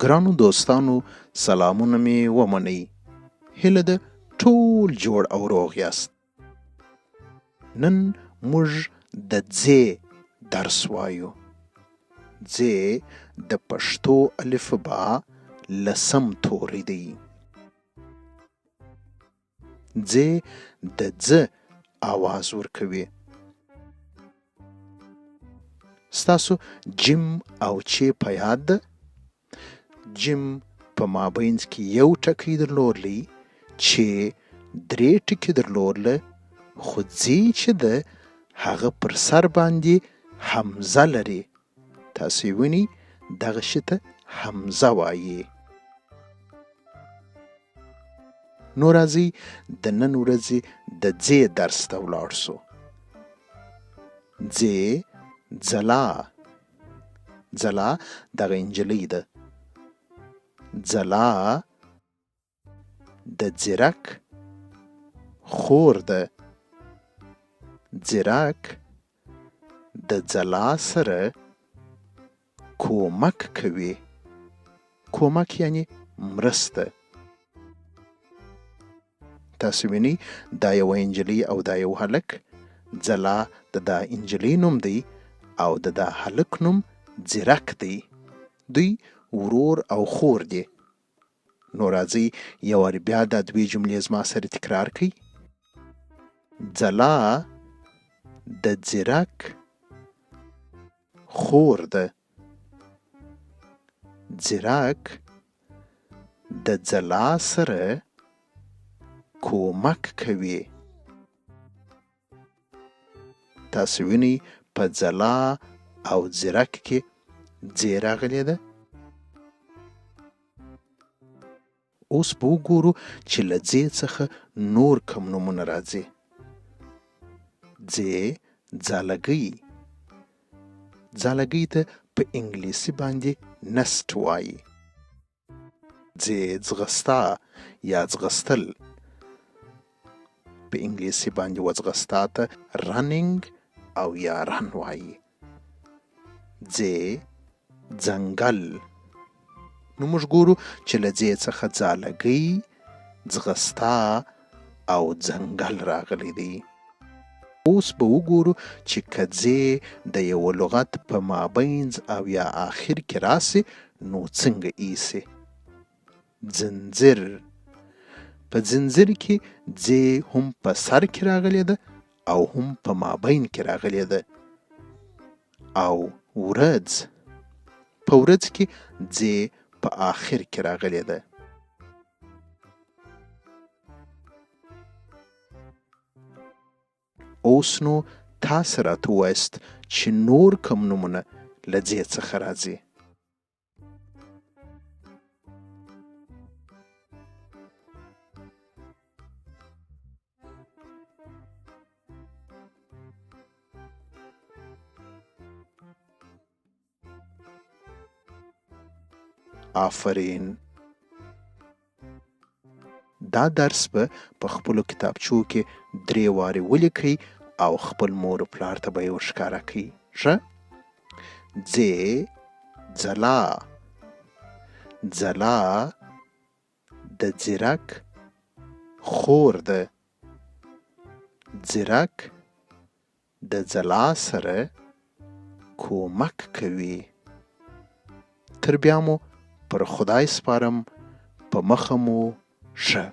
ګرانو دوستانو سلامونه مې ومنئ. هیله ده ټول جوړ او روغ یاست. نن موږ د ځې درس وایو. ځې د پښتو الفبا لسم توری دی. ځې د ځ آواز ورکوي. ستاسو جیم او چې په یاد ده؟ جیم په مابینځ کې یو ټکی درلودلی، چې درې ټکي درلودله، خو ځې چې ده هغه پر سر باندې حمزه لري. تاسې وینئ دغه شي ته حمزه وایي. نو راځئ د نن ورځې د ځې درس ته ولاړ سو. ځې ځلا، ځلا دغه نجلۍ ده. ځلا د ځیرک خور ده. ځیرک د ځلا سره کومک کوي. کومک یعنی مرسته. تاسو وینئ دا یوه نجلۍ او دا یو هلک. ځلا د دا نجلۍ نوم دی او د دا هلک نوم ځیرک دی. دوی ورور او خور دی. نو راځئ یو وار بیا دا دوې جملې زما سره تکرار کړئ. ځلا د ځیرک خور ده. ځیرک د ځلا سره کومک کوي. تاسو وینئ په ځلا او ځیرک کې ځې راغلې ده. اوس به وګورو چې له ځې څخه نور کوم نومونه راځي. ځې ځالګۍ. ځالګۍ ته په انګلیسي باندې نسټ وایي. ځې ځغستا یا ځغستل. په انګلیسي باندې وځغستا ته رننګ او یا رن وایي. ځې ځنګل. نو موږ ګورو چې له ځې څخه ځالګۍ، ځغستا او ځنګل راغلی دی. اوس به وګورو چې که ځې د یوه لغت په مابینځ او یا آخر کې راسي نو څنګه ایسي. ځنځیر. په ځنځیر کې ځې هم په سر کې راغلی ده او هم په مابین کې راغلی ده. او ورځ. په ورځ کې ځې په آخر کې راغلی ده. اوس نو تاسې راته ووایاست چې نور کوم نومونه له ځې څخه راځي. آفرین. دا درس به په خپلو کتابچو کې 3 وارې ولیکئ او خپل مور و پلار ته به یې ورښکاره کړئ. ښه؟ ځې ځلا. ځلا د ځیرک خور ده. ځیرک د ځلا سره کومک کوي. تر بیا مو پر خدای سپارم. په مخه مو ښه.